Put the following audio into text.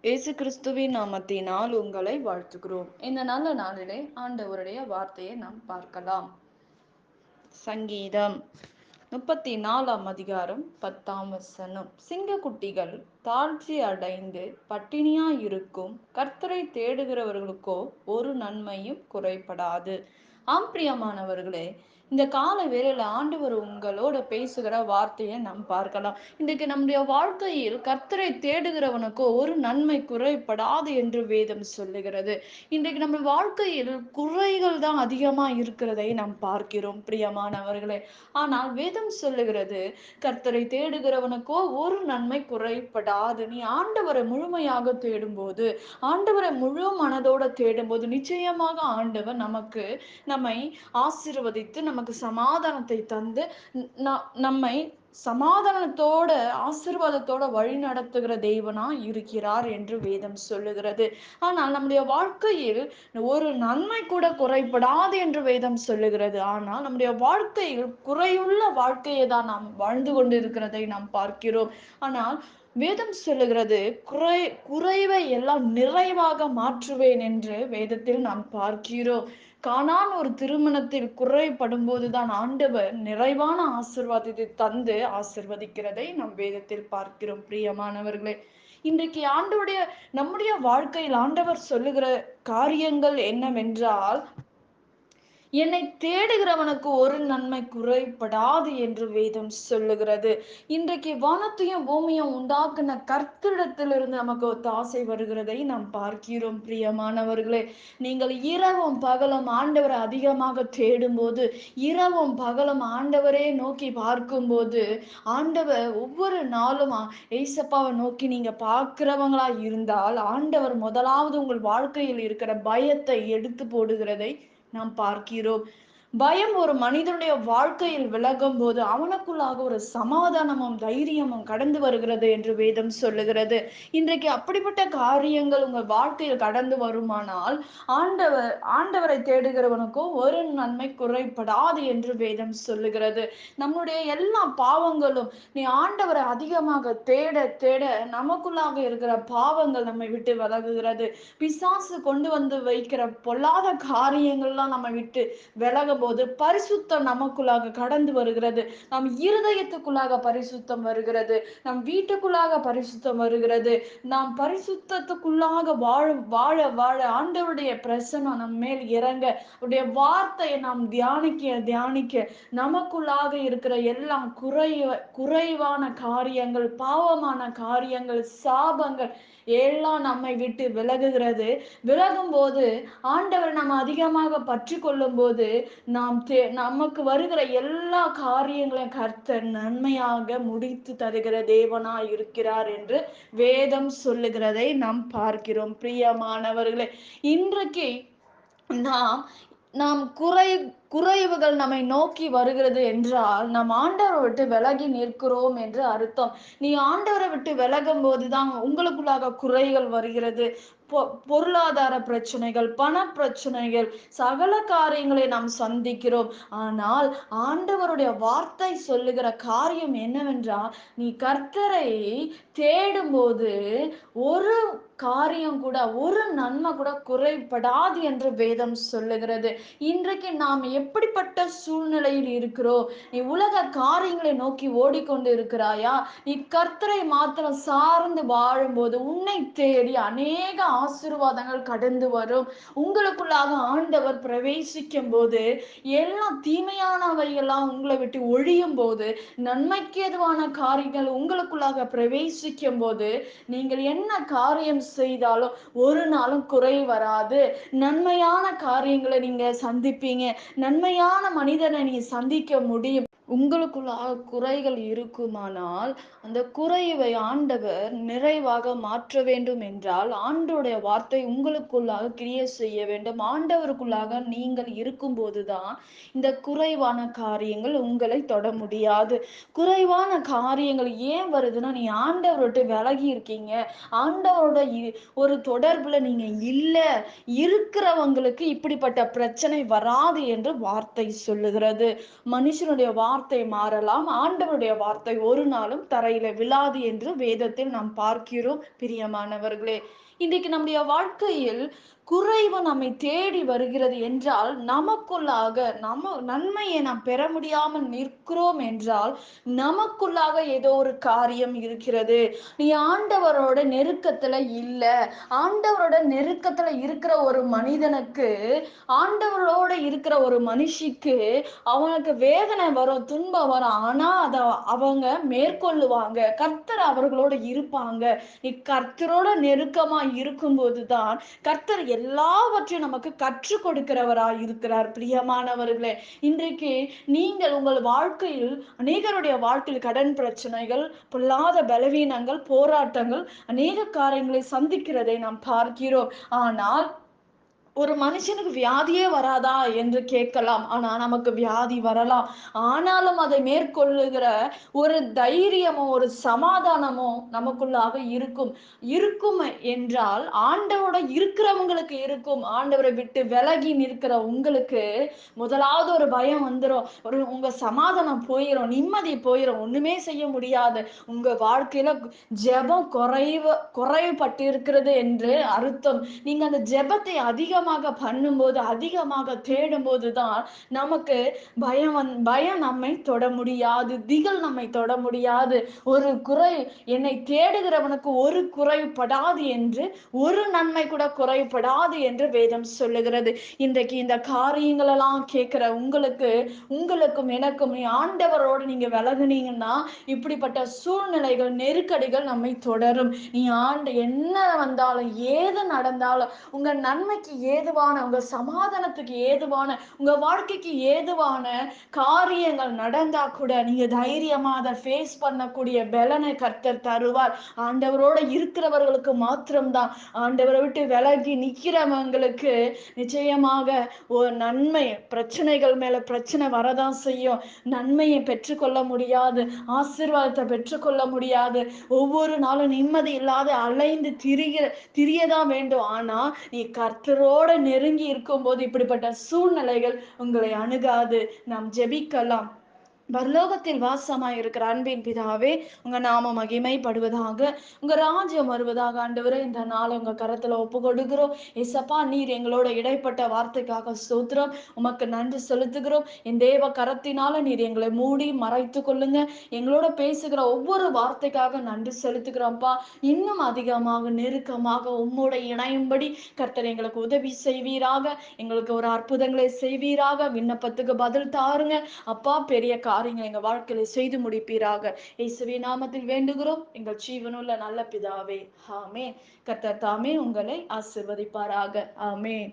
இயேசு கிறிஸ்துவின் நாமத்தினால் உங்களை வாழ்த்துகிறோம். இந்த நல்ல நாளிலே ஆண்டவருடைய வார்த்தையை நாம் பார்க்கலாம். சங்கீதம் 34 10 சிங்கக்குட்டிகள் தாழ்ச்சி அடைந்து பட்டினியாயிருக்கும், கர்த்தரை தேடுகிறவர்களுக்கோ ஒரு நன்மையும் குறைபடாது. ஆம் பிரியமானவர்களே, இந்த கால வேளையில ஆண்டவர் உங்களோட பேசுகிற வார்த்தையை நாம் பார்க்கலாம். இன்றைக்கு நம்முடைய வாழ்க்கையில் கர்த்தரை தேடுகிறவனுக்கோ ஒரு நன்மை குறைபடாது என்று வேதம் சொல்லுகிறது. இன்றைக்கு நம்ம வாழ்க்கையில் குறைகள் தான் அதிகமா இருக்கிறதை நாம் பார்க்கிறோம் பிரியமானவர்களே. ஆனால் வேதம் சொல்லுகிறது, கர்த்தரை தேடுகிறவனுக்கோ ஒரு நன்மை குறைபடாது. நீ ஆண்டவரை முழுமையாக தேடும்போது, ஆண்டவரை முழு மனதோட தேடும்போது, நிச்சயமாக ஆண்டவர் நம்மை ஆசீர்வதித்து நமக்கு சமாதானத்தை தந்து நம்மை சமாதானத்தோட ஆசீர்வாதத்தோட வழி நடத்துகிற தெய்வனா இருக்கிறார் என்று வேதம் சொல்லுகிறது. ஆனால் நம்முடைய வாழ்க்கையில் ஒரு நன்மை கூட குறைபடாது என்று வேதம் சொல்லுகிறது. ஆனால் நம்முடைய வாழ்க்கையில் குறையுள்ள வாழ்க்கையை தான் நாம் வாழ்ந்து கொண்டிருக்கிறதை நாம் பார்க்கிறோம். ஆனால் வேதம் சொல்லுகிறது, குறைவை எல்லாம் நிறைவாக மாற்றுவேன் என்று வேதத்தில் நாம் பார்க்கிறோம். கானான் ஒரு திருமணத்தில் குறைபடும் போதுதான் ஆண்டவர் நிறைவான ஆசீர்வாதத்தை தந்து ஆசீர்வதிக்கிறதை நம் வேதத்தில் பார்க்கிறோம் பிரியமானவர்களே. இன்றைக்கு நம்முடைய வாழ்க்கையில் ஆண்டவர் சொல்லுகிற காரியங்கள் என்னவென்றால், என்னை தேடுகிறவனுக்கு ஒரு நன்மை குறைபடாது என்று வேதம் சொல்லுகிறது. இன்றைக்கு வானத்தையும் பூமியும் உண்டாக்குன கர்த்தரிடத்திலிருந்து நமக்கு ஒத்தாசை வருகிறதை நாம் பார்க்கிறோம் பிரியமானவர்களே. நீங்கள் இரவும் பகலும் ஆண்டவரை அதிகமாக தேடும்போது, இரவும் பகலும் ஆண்டவரே நோக்கி பார்க்கும்போது, ஆண்டவர் ஒவ்வொரு நாளும் ஏசப்பாவை நோக்கி நீங்க பார்க்கிறவங்களா இருந்தால், ஆண்டவர் முதலாவது உங்கள் வாழ்க்கையில் இருக்கிற பயத்தை எடுத்து போடுகிறதை நாம் பார்க்கிறோம். பயம் ஒரு மனிதனுடைய வாழ்க்கையில் விலகும் போது அவனுக்குள்ளாக ஒரு சமாதானமும் தைரியமும் கடந்து வருகிறது என்று வேதம் சொல்லுகிறது. இன்றைக்கு அப்படிப்பட்ட காரியங்கள் உங்கள் வாழ்க்கையில் கடந்து வருமானால், ஆண்டவரை தேடுகிறவனுக்கும் ஒரு நன்மை குறைபடாது என்று வேதம் சொல்லுகிறது. நம்முடைய எல்லா பாவங்களும் நீ ஆண்டவரை அதிகமாக தேட தேட நமக்குள்ளாக இருக்கிற பாவங்கள் நம்மை விட்டு விலகுகிறது. பிசாசு கொண்டு வந்து வைக்கிற பொல்லாத காரியங்கள்லாம் நம்ம விட்டு விலகும் போது பரிசுத்தம் நமக்குள்ளாக கடந்து வருகிறது. நம் இருதயத்துக்குள்ளாக பரிசுத்தம் வருகிறது. நம் வீட்டுக்குள்ளாக பரிசுத்தம் வருகிறது. நாம் பரிசுத்தத்துக்குள்ளாக வாழ வாழ ஆண்டவருடைய பிரசன்னம் நம் மேல் இறங்க, அவருடைய வார்த்தையை நாம் தியானிக்க நமக்குள்ளாக இருக்கிற எல்லாம் குறைவான காரியங்கள், பாவமான காரியங்கள், சாபங்கள் எல்லாம் நம்மை விட்டு விலகுகிறது. விலகும் போது ஆண்டவர் நம்ம அதிகமாக பற்றி கொள்ளும் போது நமக்கு வருகிற எல்லா காரியங்களையும் கர்த்தர் நன்மையாக முடித்து தருகிற தேவனா இருக்கிறார் என்று வேதம் சொல்லுகிறதை நாம் பார்க்கிறோம் பிரியமானவர்களே. இன்றைக்கு நாம் நாம் குறைவுகள் நம்மை நோக்கி வருகிறது என்றால், நாம் ஆண்டவரை விட்டு விலகி நிற்கிறோம் என்று அர்த்தம். நீ ஆண்டவரை விட்டு விலகும் போதுதான் உங்களுக்குள்ளாக குறைகள் வருகிறது. பொருளாதார பிரச்சனைகள், பண பிரச்சனைகள், சகல காரியங்களை நாம் சந்திக்கிறோம். ஆனால் ஆண்டவருடைய வார்த்தை சொல்லுகிற காரியம் என்னவென்றால், நீ கர்த்தரை தேடும்போது ஒரு காரியம் கூட, ஒரு நன்மை கூட குறைபடாது என்று வேதம் சொல்லுகிறது. இன்றைக்கு நாம் எப்படிப்பட்ட சூழ்நிலையில் இருக்கிறோம்? நீ உலக காரியங்களை நோக்கி ஓடிக்கொண்டு இருக்கிறாயா? நீ கர்த்தரை மாத்திரம் சார்ந்து வாழும்போது உன்னை தேடி அநேக ஆசீர்வாதங்கள் கடந்து வரும். உங்களுக்குள்ளாக ஆண்டவர் பிரவேசிக்கும் போது எல்லாம் தீமையானவையெல்லாம் உங்களை விட்டு ஒழியும் போது, நன்மைக்கு எதுவான காரியங்கள் உங்களுக்குள்ளாக பிரவேசிக்கும் போது, நீங்கள் என்ன காரியம் செய்தாலும் ஒரு நாளும் குறை வராது. நன்மையான காரியங்களை நீங்க சந்திப்பீங்க. நன்மையான மனிதனை நீங்க சந்திக்க முடியும். உங்களுக்குள்ளாக குறைகள் இருக்குமானால், அந்த குறைவை ஆண்டவர் நிறைவாக மாற்ற வேண்டும் என்றால், ஆண்டவருடைய வார்த்தை உங்களுக்குள்ளாக கிரியை செய்ய வேண்டும். ஆண்டவருக்குள்ளாக நீங்கள் இருக்கும்போதுதான் இந்த குறைவான காரியங்கள் உங்களை தொட முடியாது. குறைவான காரியங்கள் ஏன் வருதுன்னா, நீ ஆண்டவரை விட்டு விலகி இருக்கீங்க. ஆண்டவரோட ஒரு தொடர்புல நீங்க இல்ல, இருக்கிறவங்களுக்கு இப்படிப்பட்ட பிரச்சனை வராது என்று வார்த்தை சொல்லுகிறது. மனுஷனுடைய வார்த்தை மாறலாம், ஆண்டவருடைய வார்த்தை ஒரு நாளும் தரையில விழாது என்று வேதத்தில் நாம் பார்க்கிறோம். பிரியமானவர்களே, இன்றைக்கு நம்முடைய வாழ்க்கையில் குறைவு நம்மை தேடி வருகிறது என்றால், நமக்குள்ளாக நன்மையை நாம் பெற முடியாமல் நிற்கிறோம் என்றால், நமக்குள்ளாக ஏதோ ஒரு காரியம் இருக்கிறது. நீ ஆண்டவரோட நெருக்கத்துல இல்ல. ஆண்டவரோட நெருக்கத்துல இருக்கிற ஒரு மனிதனுக்கு, ஆண்டவரோட இருக்கிற ஒரு மனுஷிக்கு, அவனுக்கு வேதனை வரும், துன்பம் வரும். ஆனா அத அவங்க மேற்கொள்ளுவாங்க. கர்த்தர் அவர்களோட இருப்பாங்க. நீ கர்த்தரோட நெருக்கமா இருக்கும்போதுதான் கர்த்தர் எல்லாவற்றையும் நமக்கு கற்றுக் கொடுக்கிறவராய் இருக்கிறார். பிரியமானவர்களே, இன்றைக்கு நீங்கள் உங்கள் வாழ்க்கையில், அநேகருடைய வாழ்க்கையில் கடன் பிரச்சனைகள், பொல்லாத பலவீனங்கள், போராட்டங்கள், அநேக காரியங்களை சந்திக்கிறதை நாம் பார்க்கிறோம். ஆனால் ஒரு மனுஷனுக்கு வியாதியே வராதா என்று கேட்கலாம். ஆனா நமக்கு வியாதி வரலாம். ஆனாலும் அதை மேற்கொள்ளுகிற ஒரு தைரியமோ, ஒரு சமாதானமோ நமக்குள்ளாக இருக்கும். இருக்கும் என்றால் ஆண்டவரோட இருக்கிறவங்களுக்கு இருக்கும். ஆண்டவரை விட்டு விலகி நிற்கிற உங்களுக்கு முதலாவது ஒரு பயம் வந்துரும். உங்க சமாதானம் போயிரும், நிம்மதி போயிரும், ஒண்ணுமே செய்ய முடியாது. உங்க வாழ்க்கையில ஜெபம் குறைவுபட்டு இருக்கிறது என்று அர்த்தம். நீங்க அந்த ஜெபத்தை அதிகமாக பண்ணும்போது, அதிகமாக தேடும்போது தான் நமக்கு பயம் நம்மை தொட முடியாது. திகில் நம்மை தொட முடியாது. ஒரு குறை என்னை தேடுகிறவனுக்கு ஒரு குறைபடாது என்று, ஒரு நன்மை கூட குறைபடாது என்று வேதம் சொல்லுகிறது. இன்றைக்கு இந்த காரியங்கள் எல்லாம் கேட்கிற உங்களுக்கும் எனக்கும், நீ ஆண்டவரோடு நீங்க விலகுனீங்கன்னா இப்படிப்பட்ட சூழ்நிலைகள், நெருக்கடிகள் நம்மை தொடரும். நீ என்ன வந்தாலும், ஏது நடந்தாலும், உங்க நன்மைக்கு ஏதுவான, உங்க சமாதானத்துக்கு ஏதுவான, உங்க வாழ்க்கைக்கு ஏதுவான காரியங்கள் நடந்தா கூட நீங்க தைரியமா அதை ஃபேஸ் பண்ணக்கூடிய பலனை கர்த்தர் தருவார். ஆண்டவரோட இருக்கிறவர்களுக்கு மாத்திரம்தான். ஆண்டவரை விட்டு விலகி நிக்கிறவங்களுக்கு நிச்சயமாக ஒரு நன்மை, பிரச்சனைகள் மேல பிரச்சனை வரதான் செய்யும். நன்மையை பெற்றுக்கொள்ள முடியாது, ஆசீர்வாதத்தை பெற்றுக்கொள்ள முடியாது. ஒவ்வொரு நாளும் நிம்மதி இல்லாத அலைந்து திரியதான் வேண்டும். ஆனா நீ கர்த்தரோட நெருங்கி இருக்கும்போது இப்படிப்பட்ட சூழ்நிலைகள் உங்களை அணுகாது. நாம் ஜெபிக்கலாம். பரலோகத்தில் வாசமாய் இருக்கிற அன்பின் பிதாவே, உங்க நாம மகிமைப்படுவதாக, உங்க ராஜ்யம் வருவதாக. ஆண்டவரே, இந்த நாளை உங்க கரத்துல ஒப்பு கொடுக்கிறோம். ஏசப்பா, நீர் எங்களோட இடைப்பட்ட வார்த்தைக்காக ஸ்தோத்திரம். உமக்கு நன்றி செலுத்துகிறோம். என் தேவ கரத்தினால நீர் எங்களை மூடி மறைத்து கொள்ளுங்க. எங்களோட பேசுகிற ஒவ்வொரு வார்த்தைக்காக நன்றி செலுத்துகிறோம்ப்பா. இன்னும் அதிகமாக நெருக்கமாக உம்மோட இணையும்படி கர்த்தர் எங்களுக்கு உதவி செய்வீராக. எங்களுக்கு ஒரு அற்புதங்களை செய்வீராக. விண்ணப்பத்துக்கு பதில் தாருங்க அப்பா. பெரிய காரியங்களை எங்க வாழ்க்கையில செய்து முடிப்பீராக. இயேசுவின் நாமத்தில் வேண்டுகிறோம் எங்கள் ஜீவனுள்ள நல்ல பிதாவே, ஆமென். கர்த்தர் தாமே உங்களை ஆசீர்வதிப்பாராக. ஆமென்.